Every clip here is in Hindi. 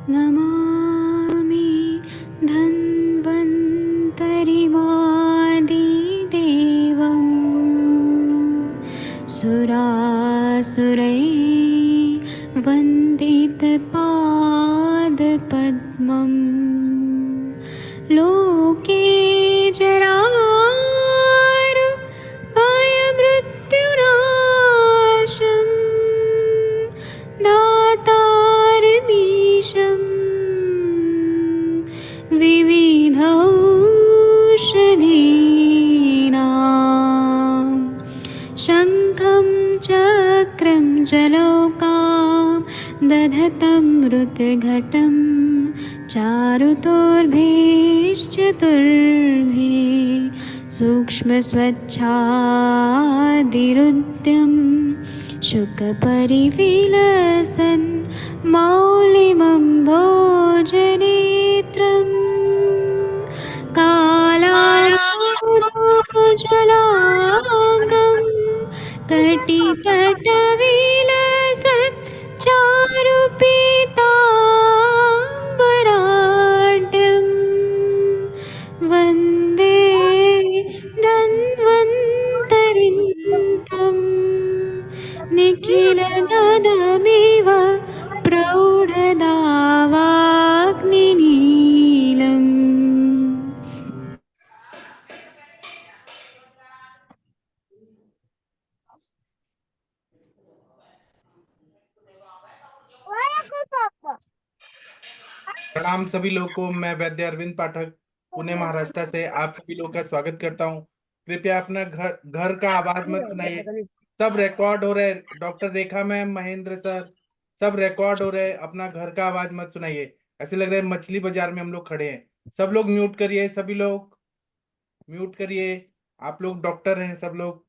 नमामि धन्वन्तरिमादिदेवम् सुरासुरैर्वन्दितपादपद्मम् लोके जरामृत्युनाशम् दातारमीशम् विविधौषधीनां शङ्खं चक्रं जलौकां दधतं मृतघटं चारुतोर्भैश्चतुर्भे सूक्ष्मस्वच्छादिरुद्यं शुकपरिविलसन् मौलिमं भोजनेत्रम् कालाज्वलाङ्गं कटितटविलसत् चारुपीताम्बराढ्यं वन्दे धन्वन्तरिन्त्रम् निखिलगदमिव प्रौढदावाग्निनीलम्। प्रणाम सभी लोगों को। मैं वैद्य अरविंद पाठक पुणे महाराष्ट्र से आप सभी लोगों का स्वागत करता हूं। कृपया अपना घर घर का आवाज मत सुनाइए। सब रिकॉर्ड हो रहे हैं। डॉक्टर रेखा मैम, महेंद्र सर, सब रिकॉर्ड हो रहे हैं। अपना घर का आवाज मत सुनाइए। ऐसे लग रहा है मछली बाजार में हम लोग खड़े हैं। सब लोग म्यूट करिए, सभी लोग म्यूट करिए। आप लोग डॉक्टर हैं, सब लोग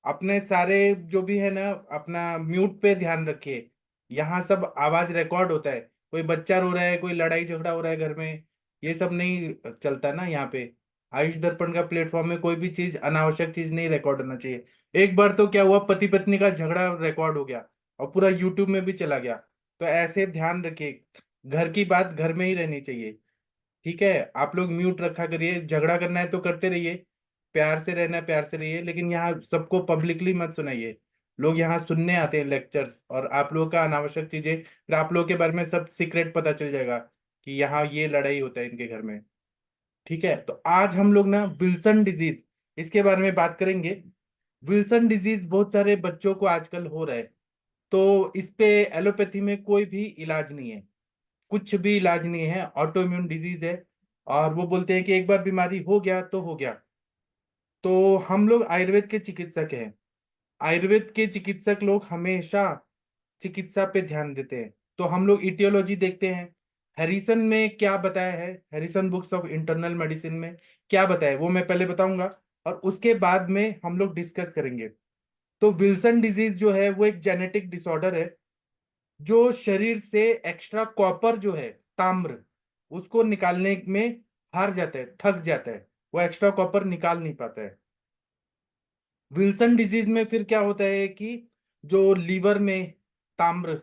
अपने सारे जो भी है ना, अपना म्यूट पे ध्यान रखिए। यहाँ सब आवाज रिकॉर्ड होता है। कोई बच्चा रो रहा है, कोई लड़ाई झगड़ा हो रहा है घर में, ये सब नहीं चलता ना यहाँ पे। आयुष दर्पण का प्लेटफॉर्म में कोई भी चीज, अनावश्यक चीज नहीं रिकॉर्ड होना चाहिए। एक बार तो क्या हुआ, पति पत्नी का झगड़ा रिकॉर्ड हो गया और पूरा यूट्यूब में भी चला गया। तो ऐसे ध्यान रखिए, घर की बात घर में ही रहनी चाहिए। ठीक है, आप लोग म्यूट रखा करिए। झगड़ा करना है तो करते रहिए, प्यार से रहना है प्यार से रहिए, लेकिन यहाँ सबको पब्लिकली मत सुनाइए। लोग यहाँ सुनने आते हैं लेक्चर्स, और आप लोगों का अनावश्यक चीजें, फिर आप लोगों के बारे में सब सीक्रेट पता चल जाएगा कि यहाँ ये लड़ाई होता है इनके घर में। ठीक है, तो आज हम लोग ना विल्सन डिजीज, इसके बारे में बात करेंगे। विल्सन डिजीज बहुत सारे बच्चों को आजकल हो रहा है। तो इस पे एलोपैथी में कोई भी इलाज नहीं है, कुछ भी इलाज नहीं है। ऑटो इम्यून डिजीज है, और वो बोलते हैं कि एक बार बीमारी हो गया तो हो गया। तो हम लोग आयुर्वेद के चिकित्सक हैं। आयुर्वेद के चिकित्सक लोग हमेशा चिकित्सा पे ध्यान देते हैं। तो हम लोग इटियोलॉजी देखते हैं। हैरिसन में क्या बताया है, Harrison books of internal medicine में क्या बताया है वो मैं पहले बताऊंगा, और उसके बाद में हम लोग डिस्कस करेंगे। तो विल्सन डिजीज जो है वो एक जेनेटिक डिसऑर्डर है, जो शरीर से एक्स्ट्रा कॉपर जो है, ताम्र, उसको निकालने में हार जाता है, थक जाता है। वो एक्स्ट्रा कॉपर निकाल नहीं पाता है। विल्सन डिजीज में फिर क्या होता है कि जो लीवर में ताम्र,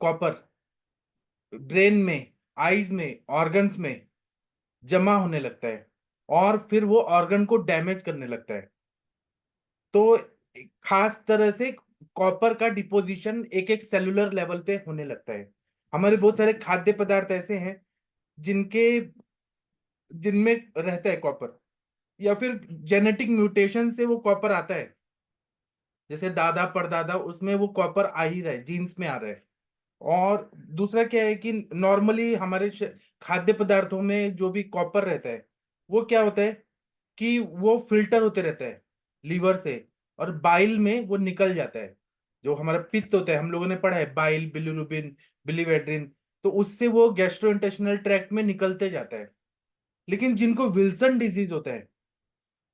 कॉपर, ब्रेन में, आईज में, ऑर्गन्स में जमा होने लगता है, और फिर वो ऑर्गन को डैमेज करने लगता है। तो खास तरह से कॉपर का डिपोजिशन एक एक सेलुलर लेवल पे होने लगता है। हमारे बहुत सारे खाद्य पदार्थ ऐसे हैं जिनके जिनमें रहता है कॉपर, या फिर जेनेटिक म्यूटेशन से वो कॉपर आता है। जैसे दादा परदादा, उसमें वो कॉपर आ ही रहा है, जीन्स में आ रहा है। और दूसरा क्या है कि नॉर्मली हमारे खाद्य पदार्थों में जो भी कॉपर रहता है, वो क्या होता है कि वो फिल्टर होते रहता है लीवर से, और बाइल में वो निकल जाता है। जो हमारा पित्त होता है, हम लोगों ने पढ़ा है, बाइल, बिलिरुबिन, बिलीवेड्रिन, तो उससे वो गैस्ट्रोइंटेस्टिनल ट्रैक्ट में निकलते जाता है। लेकिन जिनको विल्सन डिजीज होता है,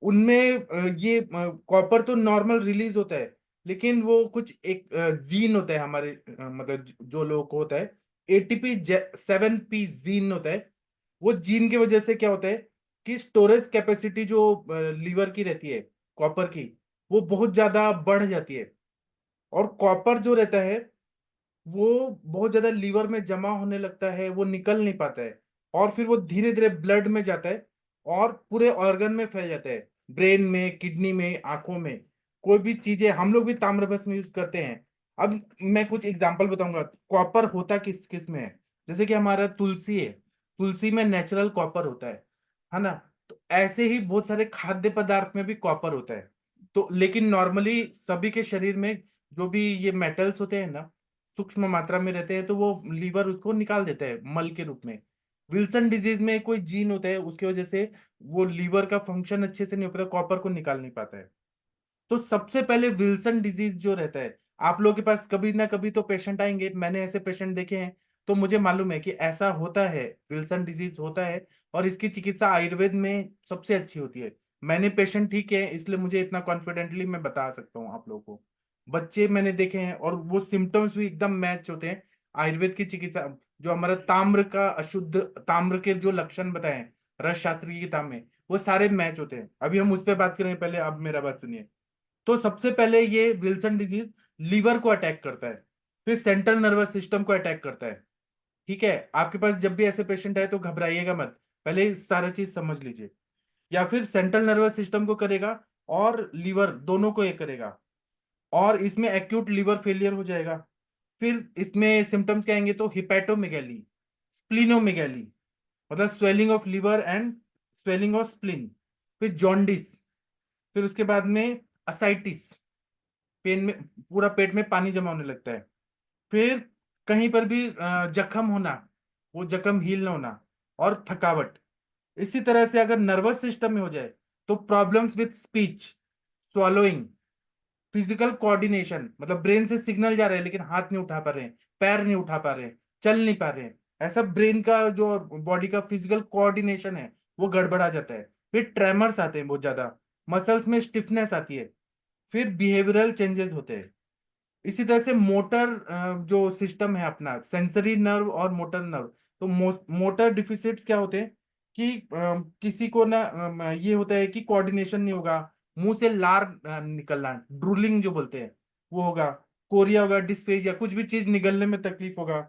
उनमें ये कॉपर तो नॉर्मल रिलीज होता है, लेकिन वो कुछ एक जीन होता है हमारे, मतलब जो लोग को होता है, ATP7P जीन होता है। वो जीन की वजह से क्या होता है कि स्टोरेज कैपेसिटी जो लीवर की रहती है, कॉपर की, वो बहुत ज्यादा बढ़ जाती है। और कॉपर जो रहता है वो बहुत ज्यादा लीवर में जमा होने लगता है, वो निकल नहीं पाता है, और फिर वो धीरे धीरे ब्लड में जाता है और पूरे ऑर्गन में फैल जाता है, ब्रेन में, किडनी में, आंखों में। कोई भी चीजें हम लोग भी ताम्रभस्म यूज करते हैं। अब मैं कुछ एग्जांपल बताऊंगा कॉपर होता किस किस में है। जैसे कि हमारा तुलसी है, तुलसी में नेचुरल कॉपर होता है ना। तो ऐसे ही बहुत सारे खाद्य पदार्थ में भी कॉपर होता है। तो लेकिन नॉर्मली सभी के शरीर में जो भी ये मेटल्स होते हैं ना, सूक्ष्म मात्रा में रहते हैं, तो वो लीवर उसको निकाल देता है मल के रूप में। विल्सन डिजीज में कोई जीन होता है, उसकी वजह से वो लीवर का फंक्शन अच्छे से नहीं हो पाता, कॉपर को निकाल नहीं पाता है। तो सबसे पहले विल्सन डिजीज जो रहता है, आप लोगों के पास कभी ना कभी तो पेशेंट आएंगे, मैंने ऐसे पेशेंट देखे हैं। तो मुझे मालूम है कि ऐसा होता है, विल्सन डिजीज होता है, और इसकी चिकित्सा आयुर्वेद में सबसे अच्छी होती है। मैंने पेशेंट ठीक है, इसलिए मुझे इतना कॉन्फिडेंटली मैं बता सकता हूँ आप लोगों को। बच्चे मैंने देखे हैं और वो सिम्टम्स भी एकदम मैच होते हैं। आयुर्वेद की चिकित्सा, जो हमारा ताम्र का अशुद्ध, ताम्र के जो लक्षण बताए हैं रस शास्त्र की किताब में, वो सारे मैच होते हैं। अभी हम उस पर बात करेंगे, पहले आप मेरा बात सुनिए। तो सबसे पहले ये विल्सन डिजीज लीवर को अटैक करता है, फिर सेंट्रल नर्वस सिस्टम को अटैक करता है। ठीक है, आपके पास जब भी ऐसे पेशेंट आए तो घबराइएगा मत, पहले सारा चीज समझ लीजिए। या फिर सेंट्रल नर्वस सिस्टम को करेगा और लीवर दोनों को ये करेगा, और इसमें एक्यूट लीवर फेलियर हो जाएगा। फिर इसमें सिम्टम्स क्या आएंगे, तो हिपैटोमेगैली, स्प्लिनोमेगैली, मतलब swelling of liver and swelling of spleen, फिर जॉन्डिस, फिर उसके बाद में असाइटिस, पेन में, पूरा पेट में पानी जमा होने लगता है। फिर कहीं पर भी जख्म होना, वो जख्म हील ना होना, और थकावट। इसी तरह से अगर नर्वस सिस्टम में हो जाए तो problems with speech, swallowing, physical coordination, मतलब ब्रेन से सिग्नल जा रहे हैं लेकिन हाथ नहीं उठा पा रहे हैं, पैर नहीं उठा पा रहे हैं, चल नहीं पा रहे हैं, ऐसा ब्रेन का जो बॉडी का फिजिकल कोऑर्डिनेशन है वो गड़बड़ा जाता है। फिर ट्रेमर्स आते हैं बहुत ज्यादा, मसल्स में स्टिफनेस आती है, फिर बिहेवियरल चेंजेस होते हैं। इसी तरह से मोटर, जो सिस्टम है अपना, सेंसरी नर्व और मोटर नर्व। तो मोटर डिफिसिट्स क्या होते हैं कि किसी को ना ये होता है कि कोऑर्डिनेशन नहीं होगा, मुंह से लार निकलना, ड्रूलिंग जो बोलते हैं वो होगा, कोरिया होगा, डिस्फेजिया, कुछ भी चीज निगलने में तकलीफ होगा,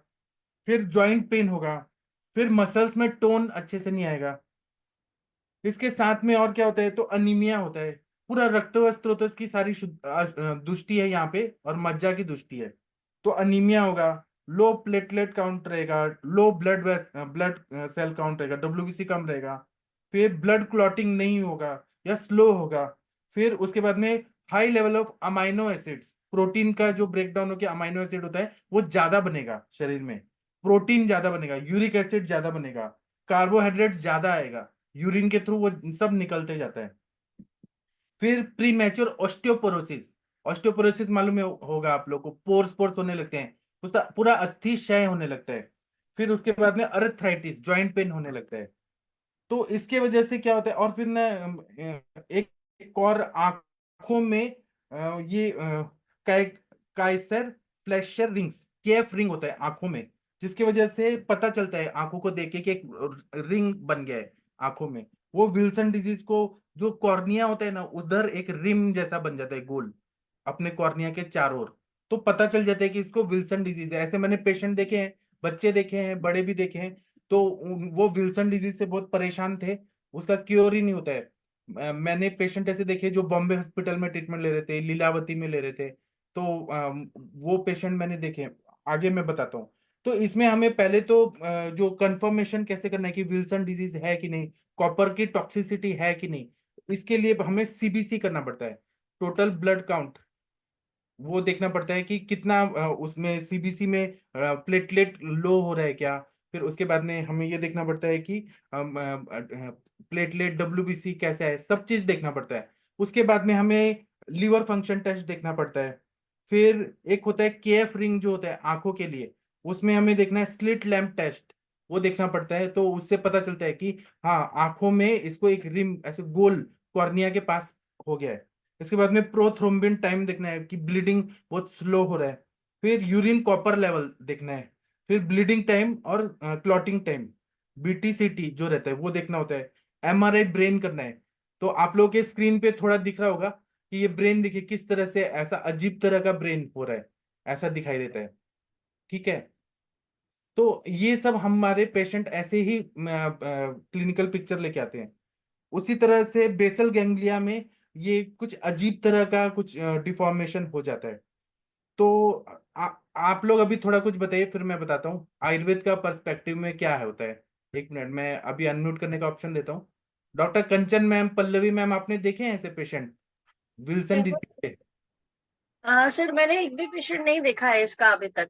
फिर जॉइंट पेन होगा, फिर मसल्स में टोन अच्छे से नहीं आएगा। इसके साथ में और क्या होता है, तो अनीमिया होता है, पूरा रक्त स्त्रोत की सारी दुष्टि है यहाँ पे, और मज्जा की दुष्टि है। तो अनीमिया होगा, लो प्लेटलेट काउंट रहेगा, लो ब्लड सेल काउंट रहेगा, डब्ल्यूबीसी कम रहेगा, फिर ब्लड क्लॉटिंग नहीं होगा या स्लो होगा। फिर उसके बाद में high level of amino acids, protein का जो ब्रेकडाउन होकर अमाइनो एसिड होता है वो ज्यादा बनेगा शरीर में, प्रोटीन ज्यादा बनेगा, यूरिक एसिड ज्यादा बनेगा, कार्बोहाइड्रेट ज्यादा आएगा, यूरिन के थ्रू वो सब निकलते जाता है। फिर प्री मैच्योर ऑस्टियोपोरोसिस, ऑस्टियोपोरोसिस मालूम होगा आप लोग को, पोर्स पोर्स होने लगते हैं, उसका पूरा अस्थि क्षय होने लगता है। फिर उसके बाद में अर्थराइटिस, जॉइंट पेन होने लगता है। तो इसके वजह से क्या होता है, और फिर ना एक, एक और आंखों में ये काइसर फ्लैशर रिंग्स, केफ रिंग होता है आंखों में, जिसकी वजह से पता चलता है आंखों को देख के कि एक रिंग बन गया है आंखों में। वो विल्सन डिजीज को, जो कॉर्निया होता है ना, उधर एक रिम जैसा बन जाता है गोल, अपने कॉर्निया के चारों ओर। तो पता चल जाता है कि इसको विल्सन डिजीज है। ऐसे मैंने पेशेंट देखे हैं, बच्चे देखे हैं, बड़े भी देखे हैं। तो वो विल्सन डिजीज से बहुत परेशान थे, उसका क्योर ही नहीं होता है। मैंने पेशेंट ऐसे देखे जो बॉम्बे हॉस्पिटल में ट्रीटमेंट ले रहे थे, लीलावती में ले रहे थे। तो वो पेशेंट मैंने देखे, आगे मैं बताता हूँ। तो इसमें हमें पहले तो जो कंफर्मेशन कैसे करना है कि विल्सन डिजीज है कि नहीं, कॉपर की टॉक्सिसिटी है कि नहीं, इसके लिए हमें सीबीसी करना पड़ता है, टोटल ब्लड काउंट। वो देखना पड़ता है कि कितना उसमें सीबीसी में प्लेटलेट लो हो रहा है क्या। फिर उसके बाद में हमें ये देखना पड़ता है कि प्लेटलेट डब्ल्यूबीसी कैसा है, सब चीज देखना पड़ता है। उसके बाद में हमें लीवर फंक्शन टेस्ट देखना पड़ता है। फिर एक होता है केएफ रिंग जो होता है आंखों के लिए, उसमें हमें देखना है स्लिट लैम्प टेस्ट, वो देखना पड़ता है। तो उससे पता चलता है कि हाँ, आंखों में इसको एक रिम ऐसे गोल कॉर्निया के पास हो गया है। इसके बाद में प्रोथ्रोम्बिन टाइम देखना है कि ब्लीडिंग बहुत स्लो हो रहा है। फिर यूरिन कॉपर लेवल देखना है। फिर ब्लीडिंग टाइम और क्लॉटिंग टाइम, बीटीसीटी जो रहता है वो देखना होता है। एमआरआई ब्रेन करना है। तो आप लोगों के स्क्रीन पे थोड़ा दिख रहा होगा कि ये ब्रेन देखिए किस तरह से, ऐसा अजीब तरह का ब्रेन हो रहा है, ऐसा दिखाई देता है। ठीक है। तो ये सब हमारे पेशेंट ऐसे ही क्लिनिकल पिक्चर लेके आते हैं। उसी तरह से बेसल गैंग्लिया में ये कुछ अजीब तरह का कुछ डिफॉर्मेशन हो जाता है। तो आप लोग अभी थोड़ा कुछ बताइए, फिर मैं बताता हूँ आयुर्वेद का पर्सपेक्टिव में क्या है होता है। एक मिनट, मैं अभी अनम्यूट करने का ऑप्शन देता हूँ। डॉक्टर कंचन मैम, पल्लवी मैम, आपने देखे हैं ऐसे पेशेंट विल्सन डिजीज के? सर मैंने एक भी पेशेंट नहीं देखा है इसका अभी तक।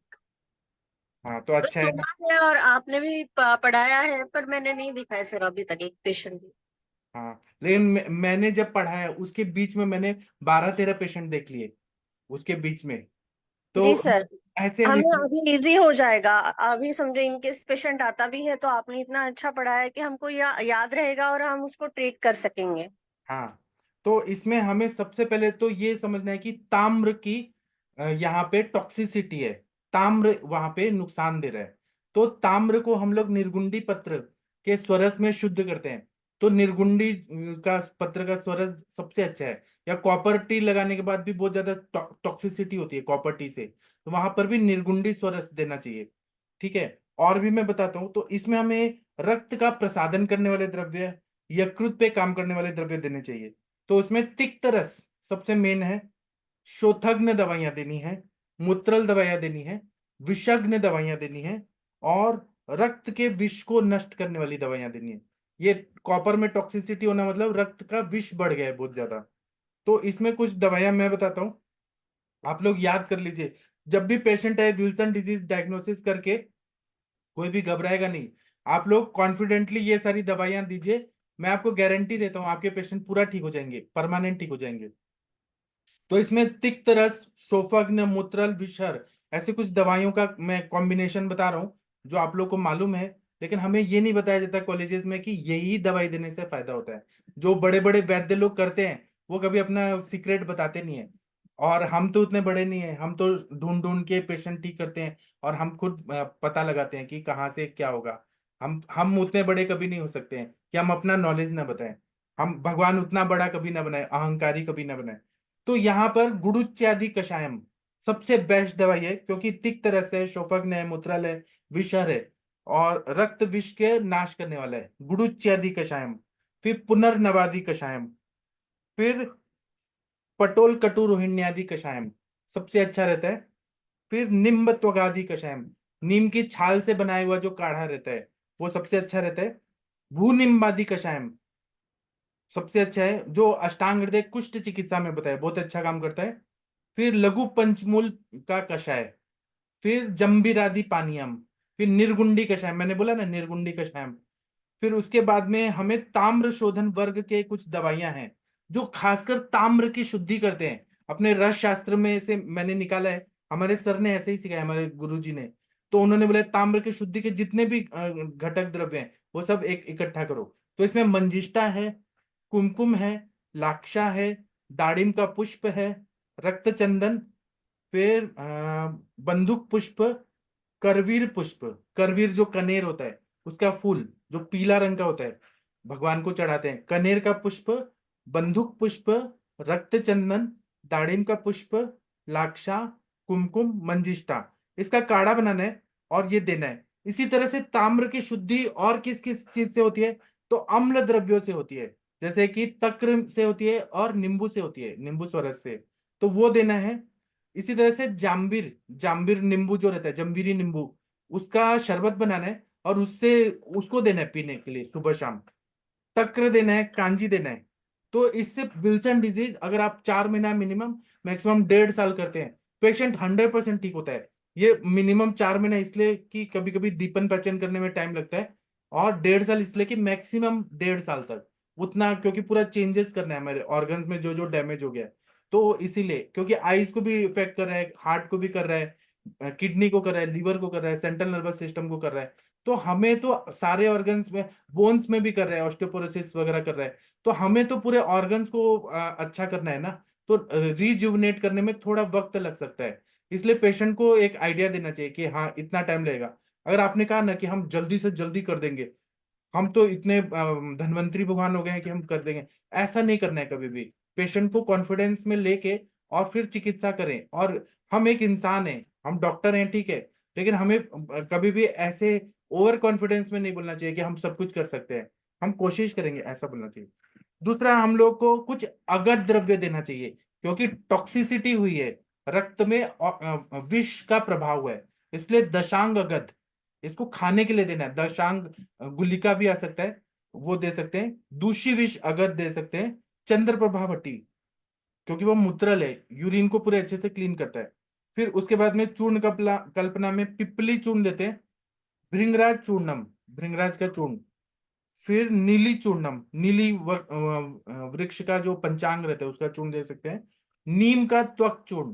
हाँ तो अच्छा है। सुना है और आपने भी पढ़ाया है, पर मैंने नहीं देखा है सर अभी तक एक पेशेंट भी। हाँ, लेकिन मैंने जब पढ़ाया उसके बीच में मैंने 12-13 पेशेंट देख लिए उसके बीच में। जी तो सर, ऐसे हम हमें अभी इजी हो जाएगा। अभी समझो इनकेस पेशेंट आता भी है तो आपने इतना अच्छा पढ़ाया है कि हमको याद रहेगा और हम उसको ट्रीट कर सकेंगे। हाँ, तो इसमें हमें सबसे पहले तो ये समझना है कि ताम्र की यहाँ पे टॉक्सिसिटी है। ताम्र वहां पे नुकसान दे रहा है। तो ताम्र को हम लोग निर्गुंडी पत्र के स्वरस में शुद्ध करते हैं। तो निर्गुंडी का पत्र का स्वरस सबसे अच्छा है। या कॉपर टी लगाने के बाद भी बहुत ज्यादा टॉक्सिसिटी होती है कॉपर टी से, तो वहां पर भी निर्गुंडी स्वरस देना चाहिए। ठीक है। और भी मैं बताता हूँ, तो इसमें हमें रक्त का प्रसादन करने वाले द्रव्य, यकृत पे काम करने वाले द्रव्य देने चाहिए। तो उसमें तिक्त रस सबसे मेन है, शोथग्न दवाइयां देनी है, मूत्रल दवाइयां देनी है, विषग्न दवाइयां देनी है, और रक्त के विष को नष्ट करने वाली दवाइयां देनी है। ये कॉपर में टॉक्सिसिटी होना मतलब रक्त का विष बढ़ गया है बहुत ज्यादा। तो इसमें कुछ दवाइयां मैं बताता हूँ, आप लोग याद कर लीजिए। जब भी पेशेंट है विल्सन डिजीज डायग्नोसिस करके कोई भी घबराएगा नहीं। आप लोग कॉन्फिडेंटली ये सारी दवाइयां दीजिए। मैं आपको गारंटी देता हूँ आपके पेशेंट पूरा ठीक हो जाएंगे, परमानेंट ठीक हो जाएंगे। तो इसमें तिक्त रस, शोफग्न, मूत्रल, विषहर, ऐसे कुछ दवाइयों का मैं कॉम्बिनेशन बता रहा हूँ जो आप लोग को मालूम है। लेकिन हमें ये नहीं बताया जाता कॉलेजेस में कि यही दवाई देने से फायदा होता है। जो बड़े बड़े वैद्य लोग करते हैं वो कभी अपना सीक्रेट बताते नहीं है। और हम तो उतने बड़े नहीं है, हम तो ढूंढ ढूंढ के पेशेंट ठीक करते हैं। और हम खुद पता लगाते हैं कि कहाँ से क्या होगा। हम उतने बड़े कभी नहीं हो सकते हैं कि हम अपना नॉलेज ना बताएं। हम भगवान उतना बड़ा कभी ना बनाए, अहंकारी कभी ना बनाए। तो यहाँ पर गुडुच्चादि कषायम सबसे बेस्ट दवाई है, क्योंकि तिक्त रस है, शोफग्न है, मूत्रल है, विषहर है, और रक्त विष के नाश करने वाला है गुडुच्चादि कषायम। फिर पुनर्नवादि कषायम, फिर पटोल कटु रोहिण्यादि कषायम सबसे अच्छा रहता है। फिर निम्ब त्वगादि कषायम, नीम की छाल से बनाया हुआ जो काढ़ा रहता है वो सबसे अच्छा रहता है। भूनिम्बादि कषायम सबसे अच्छा है, जो अष्टांग हृदय कुष्ठ चिकित्सा में बताया बहुत अच्छा काम करता है। फिर लघु पंचमूल का कषाय, फिर जम्बीरादि पानीयम, फिर निर्गुंडी कषाय, मैंने बोला ना निर्गुंडी कषायम। फिर उसके बाद में हमें ताम्र शोधन वर्ग के कुछ दवाइयां हैं जो खासकर ताम्र की शुद्धि करते हैं। अपने रस शास्त्र में से मैंने निकाला है, हमारे सर ने ऐसे ही सिखाया, हमारे गुरुजी ने। तो उन्होंने बोला ताम्र की शुद्धि के जितने भी घटक द्रव्य हैं वो सब एक इकट्ठा करो। तो इसमें मंजिष्ठा है, कुमकुम है, लाक्षा है, दाड़िम का पुष्प है, रक्त चंदन, फिर बंदूक पुष्प, करवीर पुष्प, करवीर जो कनेर होता है उसका फूल जो पीला रंग का होता है भगवान को चढ़ाते हैं, कनेर का पुष्प, बंदूक पुष्प, रक्त चंदन, दाड़िम का पुष्प, लाक्षा, कुमकुम, मंजिष्ठा, इसका काढ़ा बनाना है और ये देना है। इसी तरह से ताम्र की शुद्धि और किस किस चीज से होती है? तो अम्ल द्रव्यों से होती है, जैसे कि तक्र से होती है और नींबू से होती है, नींबू स्वरस से। तो वो देना है। इसी तरह से जाम्बिर, जाम्बिर नींबू जो रहता है, जम्बीरी नींबू, उसका शरबत बनाना है और उससे उसको देना है पीने के लिए सुबह शाम। तक्र देना है, कांजी देना है। तो इससे विल्सन डिजीज अगर आप 4 महीना मिनिमम, मैक्सिमम 1.5 साल करते हैं, पेशेंट 100% ठीक होता है। ये मिनिमम 4 महीना इसलिए कि कभी कभी दीपन पाचन करने में टाइम लगता है, और 1.5 साल इसलिए कि मैक्सिमम 1.5 साल तक उतना, क्योंकि पूरा चेंजेस करना है हमारे ऑर्गन्स में जो जो डैमेज हो गया है। तो इसीलिए, क्योंकि आईज को भी इफेक्ट कर रहा है, हार्ट को भी कर रहा है, किडनी को कर रहा है, लीवर को कर रहा है, सेंट्रल नर्वस सिस्टम को कर रहा है। तो हमें तो सारे ऑर्गन्स में, बोन्स में भी कर रहा है, ऑस्टियोपोरोसिस वगैरह कर रहा है। तो हमें तो पूरे ऑर्गन्स को अच्छा करना है ना। तो रिजुविनेट करने में थोड़ा वक्त लग सकता है। इसलिए पेशेंट को एक आइडिया देना चाहिए कि हाँ इतना टाइम लगेगा। अगर आपने कहा ना कि हम जल्दी से जल्दी कर देंगे, हम तो इतने धनवंतरी भगवान हो गए हैं कि हम कर देंगे, ऐसा नहीं करना है कभी भी। पेशेंट को कॉन्फिडेंस में लेके और फिर चिकित्सा करें। और हम एक इंसान हैं, हम डॉक्टर हैं, ठीक है। लेकिन हमें कभी भी ऐसे ओवर कॉन्फिडेंस में नहीं बोलना चाहिए कि हम सब कुछ कर सकते हैं, हम कोशिश करेंगे, ऐसा बोलना चाहिए। दूसरा, हम लोग को कुछ अगध द्रव्य देना चाहिए, क्योंकि टॉक्सिसिटी हुई है, रक्त में विष का प्रभाव है, इसलिए दशांग अगध इसको खाने के लिए देना है। दशांग गुलिका भी आ सकता है, वो दे सकते हैं। दूषी विष अगध दे सकते हैं। चंद्र प्रभावटी, क्योंकि वो मूत्रल है, यूरिन को पूरे अच्छे से क्लीन करता है। फिर उसके बाद में चूर्ण कल्पना में पिपली चूर्ण देते हैं। भृंगराज चूर्णम, भृंगराज का चूर्ण। फिर नीली चूर्णम, नीली वृक्ष का जो पंचांग रहता है उसका चूर्ण दे सकते हैं। नीम का त्वक चूर्ण,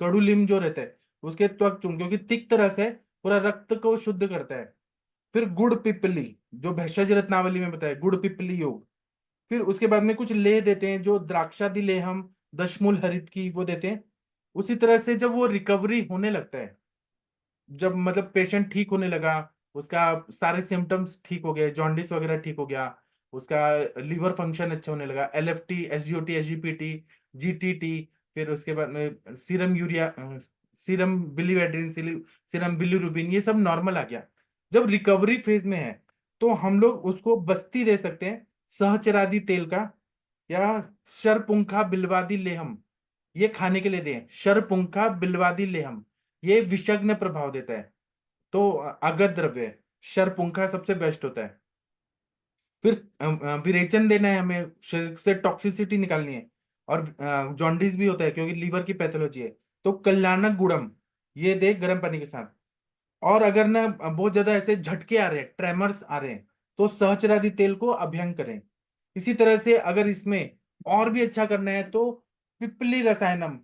कड़ूलिम जो रहता है उसके त्वक चूर्ण, क्योंकि तिक्त रस है, पूरा रक्त को शुद्ध करता है। फिर गुड़ पिपली, जो भेषज रत्नावली में बताया, गुड़ पिपली योग। फिर उसके बाद में कुछ लेह देते हैं, जो द्राक्षादि लेहम, दशमूल हरित की, वो देते हैं। उसी तरह से जब वो रिकवरी होने लगता है, जब मतलब पेशेंट ठीक होने लगा, उसका सारे सिम्टम्स ठीक हो गए, जॉन्डिस वगैरह ठीक हो गया, उसका लीवर फंक्शन अच्छा होने लगा, एलएफटी, एसजीओटी, एसजीपीटी, जीटीटी, फिर उसके बाद में serum urea, serum biliverdin, serum bilirubin, ये सब नॉर्मल आ गया। जब रिकवरी फेज में है तो हम लोग उसको बस्ती दे सकते हैं, सहचरादि तेल का, या शरपुंखा बिल्वादी लेहम, ये खाने के लिए दें। शरपुंखा बिल्वादी लेहम, ये विषग्न प्रभाव देता है, तो अगध द्रव्य है। शरपुंखा सबसे बेस्ट होता है। फिर विरेचन देना है, हमें शरीर से टॉक्सिसिटी निकालनी है। और जॉन्डिस भी होता है क्योंकि लीवर की पैथोलॉजी है, तो कल्याणक गुड़म, ये दे गर्म पानी के साथ। और अगर ना बहुत ज्यादा ऐसे झटके आ रहे हैं, ट्रेमर्स आ रहे हैं, तो सहचरादि तेल को अभ्यंग करें। इसी तरह से अगर इसमें और भी अच्छा करना है तो पिपली रसायनम,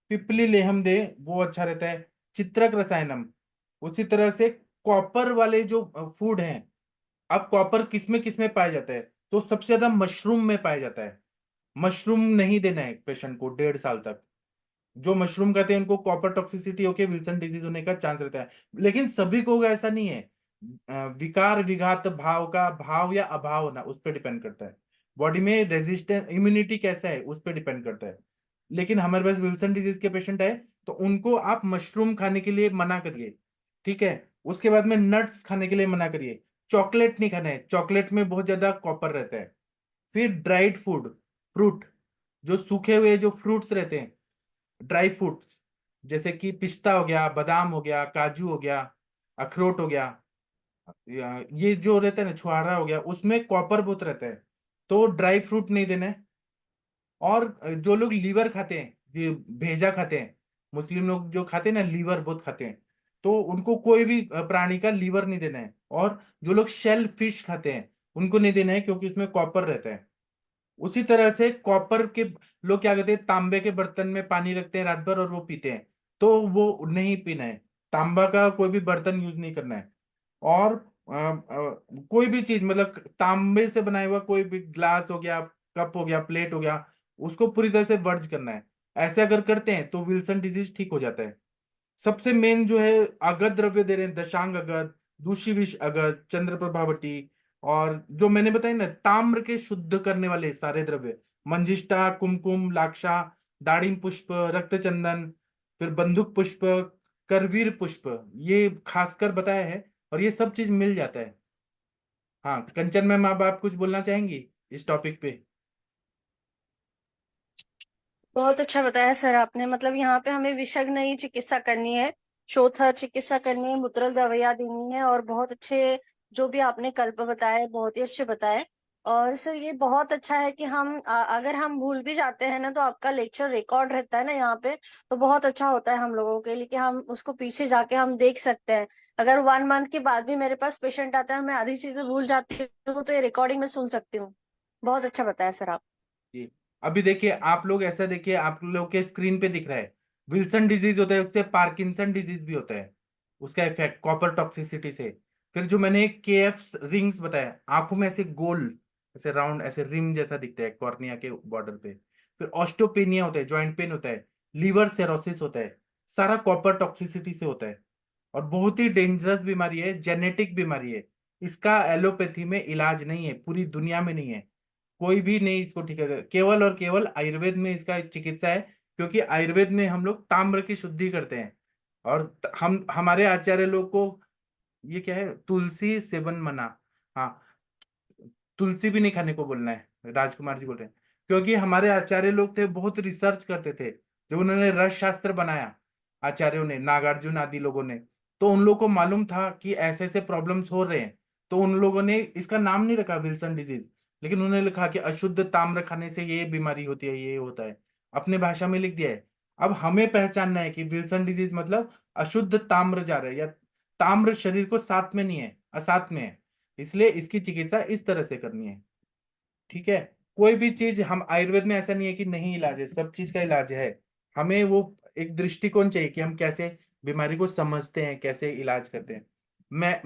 पिपली लेहम दे, वो अच्छा रहता है। चित्रक रसायनम। उसी तरह से कॉपर वाले जो फूड हैं, अब कॉपर किस में पाया जाता है, तो सबसे ज्यादा मशरूम में पाया जाता है। मशरूम नहीं देना है पेशेंट को 1.5 साल तक। जो मशरूम खाते हैं उनको कॉपर टॉक्सिसिटी होके विल्सन डिजीज होने का चांस रहता है। लेकिन सभी को ऐसा नहीं है। विकार विघात भाव का भाव या अभाव होना उस पर डिपेंड करता है। बॉडी में रेजिस्टेंस इम्यूनिटी कैसा है उस पर डिपेंड करता है। लेकिन हमारे पास विल्सन डिजीज के पेशेंट है, तो उनको आप मशरूम खाने के लिए मना करिए, ठीक है। उसके बाद में नट्स खाने के लिए मना करिए। चॉकलेट नहीं खाना है, चॉकलेट में बहुत ज्यादा कॉपर रहता है। फिर ड्राइड फूड, फ्रूट, जो सूखे हुए जो फ्रूट्स रहते हैं, ड्राई फ्रूट्स, जैसे कि पिस्ता हो गया, बादाम हो गया, काजू हो गया, अखरोट हो गया, ये जो रहता है ना, छुहारा हो गया, उसमें कॉपर बहुत रहता है, तो ड्राई फ्रूट नहीं देना है। और जो लोग लीवर खाते हैं, ये भेजा खाते हैं, मुस्लिम लोग जो खाते हैं ना, लीवर बहुत खाते हैं, तो उनको कोई भी प्राणी का लीवर नहीं देना है। और जो लोग शेल फिश खाते हैं उनको नहीं देना है, क्योंकि उसमें कॉपर रहता है। उसी तरह से कॉपर के लोग क्या करते हैं, तांबे के बर्तन में पानी रखते हैं रात भर और वो पीते हैं, तो वो नहीं पीना है। तांबा का कोई भी बर्तन यूज नहीं करना है। और कोई भी चीज, मतलब तांबे से बनाया हुआ कोई भी ग्लास हो गया, कप हो गया, प्लेट हो गया, उसको पूरी तरह से वर्ज करना है। ऐसे अगर करते हैं तो विल्सन डिजीज ठीक हो जाता है। सबसे मेन जो है, अगध द्रव्य दे रहे हैं, दशांग अगध, दूषी विष अगध, चंद्र प्रभावटी, और जो मैंने बताया ना, ताम्र के शुद्ध करने वाले सारे द्रव्य, मंजिष्ठा, कुमकुम, लाक्षा, दाड़िम पुष्प, रक्तचंदन, फिर बंदूक पुष्प, करवीर पुष्प, ये खासकर बताया है। और ये सब चीज मिल जाता है। हाँ कंचन मैम, अब आप कुछ बोलना चाहेंगी इस टॉपिक पे? बहुत अच्छा बताया सर आपने। मतलब यहाँ पे हमें विशेषज्ञ ही चिकित्सा करनी है, शोथ चिकित्सा करनी है, मूत्रल दवाइयाँ देनी है, और बहुत अच्छे जो भी आपने कल्प बताए बहुत ही अच्छे बताए। और सर ये बहुत अच्छा है कि हम अगर हम भूल भी जाते हैं ना, तो आपका लेक्चर रिकॉर्ड रहता है ना यहाँ पे, तो बहुत अच्छा होता है हम लोगों के लिए कि हम उसको पीछे जाके हम देख सकते हैं। अगर 1 मंथ के बाद भी मेरे पास पेशेंट आता है, मैं आधी चीजें भूल जाती हूँ, तो ये रिकॉर्डिंग में सुन सकती हूँ। बहुत अच्छा बताया सर आप। जी। अभी देखिए आप लोग, ऐसा देखिए, आप लोग के स्क्रीन पे दिख रहा है, विल्सन डिजीज होता है, उससे पार्किंसन डिजीज भी होता है, उसका इफेक्ट कॉपर टॉक्सिसिटी से। फिर जो मैंने के एफ रिंग्स बताया, आंखों में ऐसे गोल, ऐसे राउंड, ऐसे रिम जैसा दिखता है कॉर्निया के बॉर्डर पे। फिर ऑस्टोपेनिया होता है, जॉइंट पेन होता है, लीवर सेरोसिस होता है, सारा कॉपर टॉक्सिसिटी से होता है। और बहुत ही डेंजरस बीमारी है, जेनेटिक बीमारी है। इसका एलोपैथी में इलाज नहीं है, पूरी दुनिया में नहीं है, कोई भी नहीं इसको ठीक है, केवल और केवल आयुर्वेद में इसका चिकित्सा है। क्योंकि आयुर्वेद में हम लोग ताम्र की शुद्धि करते हैं, और हम हमारे आचार्य लोग को ये क्या है, तुलसी सेवन मना। हाँ, तुलसी भी नहीं खाने को बोलना है, राजकुमार जी बोल रहे हैं। क्योंकि हमारे आचार्य लोग थे, बहुत रिसर्च करते थे, जब उन्होंने रस शास्त्र बनाया आचार्यों ने, नागार्जुन आदि लोगों ने, तो उन लोगों को मालूम था कि ऐसे ऐसे प्रॉब्लम्स हो रहे हैं। तो उन लोगों ने इसका नाम नहीं रखा विल्सन डिजीज, लेकिन उन्होंने लिखा कि अशुद्ध ताम्र खाने से ये बीमारी होती है, ये होता है, अपने भाषा में लिख दिया है। अब हमें पहचानना है कि विल्सन डिजीज मतलब अशुद्ध ताम्र जा रहा है, या ताम्र शरीर को साथ में नहीं है, असाथ में है, इसलिए इसकी चिकित्सा इस तरह से करनी है। ठीक है, कोई भी चीज, हम आयुर्वेद में ऐसा नहीं है कि नहीं इलाज है, सब चीज का इलाज है। हमें वो एक दृष्टिकोण चाहिए कि हम कैसे बीमारी को समझते हैं, कैसे इलाज करते हैं।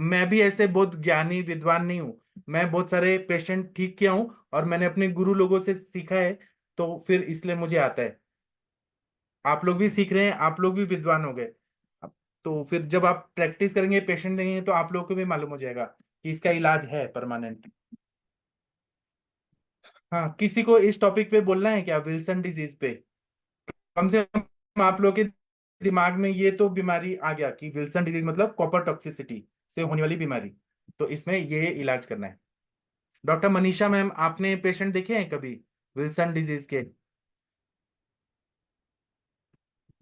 मैं भी ऐसे बहुत ज्ञानी विद्वान नहीं हूँ, मैं बहुत सारे पेशेंट ठीक किया हूँ और मैंने अपने गुरु लोगों से सीखा है, तो फिर इसलिए मुझे आता है। आप लोग भी सीख रहे हैं, आप लोग भी विद्वान हो गए। तो फिर जब आप प्रैक्टिस करेंगे, पेशेंट देंगे, तो आप लोग को भी मालूम हो जाएगा कि इसका इलाज है परमानेंट। हाँ, किसी को इस टॉपिक पे बोलना है क्या, विल्सन डिजीज पे? कम से कम आप लोग के दिमाग में ये तो बीमारी आ गया कि विल्सन डिजीज मतलब कॉपर टॉक्सिसिटी से होने वाली बीमारी, तो इसमें ये इलाज करना है। डॉक्टर मनीषा मैम, आपने पेशेंट देखे हैं कभी विल्सन डिजीज के,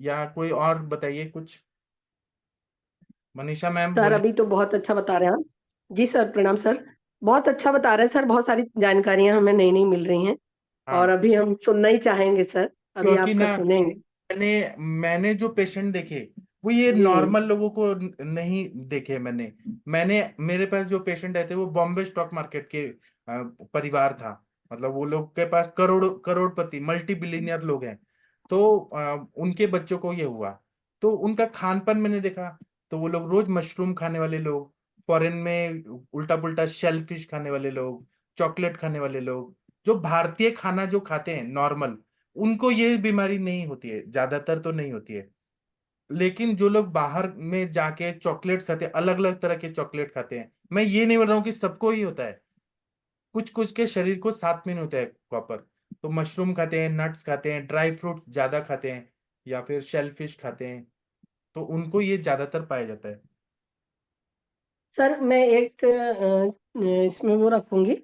या कोई और बताइए कुछ? मनीषा मैम सर बोलिए। अभी तो बहुत अच्छा बता रहे हैं आप। जी सर, प्रणाम सर। बहुत अच्छा बता रहे हैं सर, बहुत सारी जानकारियां हमें नई नई मिल रही हैं और हाँ, अभी हम सुनना ही चाहेंगे सर। अभी क्योंकि आपका ना, सुनेंगे। मैंने जो पेशेंट देखे, वो ये जी नॉर्मल लोगों को नहीं देखे। मैंने मेरे पास जो पेशेंट आए थे, वो बॉम्बे स्टॉक मार्केट के परिवार था। मतलब वो लोग के पास करोड़पति मल्टी बिलियनियर लोग हैं। तो उनके बच्चों को ये हुआ, तो उनका खान पान मैंने देखा। तो वो लोग रोज मशरूम खाने वाले लोग, फॉरेन में उल्टा पुल्टा शेल फिश खाने वाले लोग, चॉकलेट खाने वाले लोग, जो भारतीय खाना जो खाते हैं नॉर्मल, उनको ये बीमारी नहीं होती है, ज्यादातर तो नहीं होती है। लेकिन जो लोग बाहर में जाके चॉकलेट्स खाते हैं, अलग अलग तरह के चॉकलेट खाते हैं, मैं ये नहीं बोल रहा हूँ कि सबको ही होता है, कुछ कुछ के शरीर को साथ में नहीं होता है प्रॉपर। तो मशरूम खाते हैं, नट्स खाते हैं, ड्राई फ्रूट ज्यादा खाते हैं, या फिर शेलफिश खाते हैं, तो उनको ये ज्यादातर पाया जाता है। सर, मैं एक इसमें वो रखूंगी जी।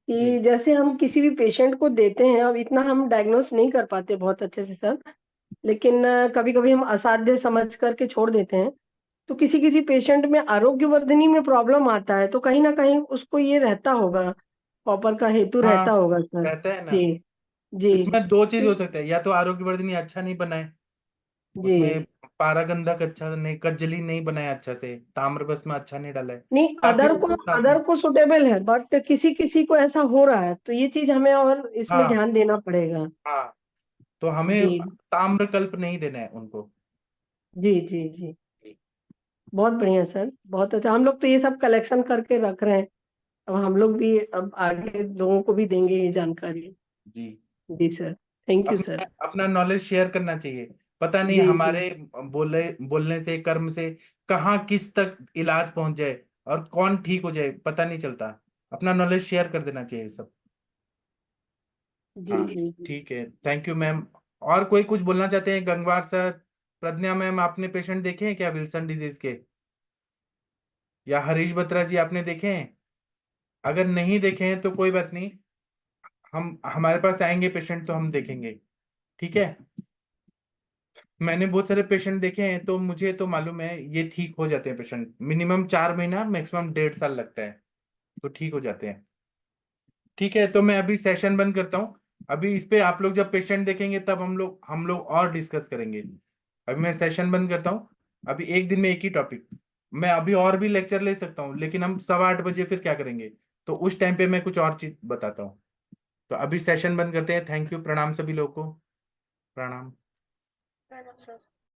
कि जैसे हम किसी भी पेशेंट को देते हैं, अब इतना हम डायग्नोस नहीं कर पाते बहुत अच्छे से सर, लेकिन कभी कभी हम असाध्य समझ करके छोड़ देते हैं। तो किसी किसी पेशेंट में आरोग्यवर्धिनी में प्रॉब्लम आता है, तो कहीं ना कहीं उसको ये रहता होगा, कॉपर का हेतु रहता हाँ, होगा सर। रहता है ना। जी जी इसमें दो चीज हो सकता है, या तो आरोग्यवर्धनी अच्छा नहीं बनाए, जी। उसमें पारगंधक अच्छा नहीं, कज्जली नहीं बनाया अच्छा से, ताम्रपत्र में अच्छा नहीं डाला है, नहीं, या फिर अदर को उसको साथ में। अदर को सुटेबल है, बट किसी किसी को ऐसा हो रहा है, तो ये चीज हमें और इसमें हाँ, ध्यान देना पड़ेगा। हाँ, तो हमें जी ताम्रकल्प नहीं देना है उनको। जी जी जी। बहुत बढ़िया सर, बहुत अच्छा। हम लोग तो ये सब कलेक्शन करके रख रहे हैं, अब हम लोग भी अब आगे लोगों को भी देंगे ये जानकारी। जी, जी सर, थैंक यू सर। अपना अपना नॉलेज शेयर करना चाहिए। पता नहीं जी जी हमारे बोलने से, कर्म से कहाँ किस तक इलाज पहुंच जाए और कौन ठीक हो जाए, पता नहीं चलता। अपना नॉलेज शेयर कर देना चाहिए सब। जी हाँ, जी जी। ठीक है, थैंक यू मैम। और कोई कुछ बोलना चाहते हैं? गंगवार सर, प्रज्ञा मैम, आपने पेशेंट देखे हैं क्या विल्सन डिजीज के? या हरीश बत्रा जी, आपने देखे हैं? अगर नहीं देखे हैं तो कोई बात नहीं, हम हमारे पास आएंगे पेशेंट तो हम देखेंगे। ठीक है, मैंने बहुत सारे पेशेंट देखे हैं, तो मुझे तो मालूम है ये ठीक हो जाते हैं पेशेंट, मिनिमम 4 महीना, मैक्सिमम 1.5 साल लगता है, तो ठीक हो जाते हैं। ठीक है, तो मैं अभी सेशन बंद करता हूँ। अभी इस पे आप लोग जब पेशेंट देखेंगे, तब हम लोग और डिस्कस करेंगे। अभी मैं सेशन बंद करता हूँ। अभी एक दिन में एक ही टॉपिक, मैं अभी और भी लेक्चर ले सकता हूँ, लेकिन हम 8:15 बजे फिर क्या करेंगे, तो उस टाइम पे मैं कुछ और चीज बताता हूँ। तो अभी सेशन बंद करते हैं। थैंक यू, प्रणाम सभी लोगों को, प्रणाम। Madam sir.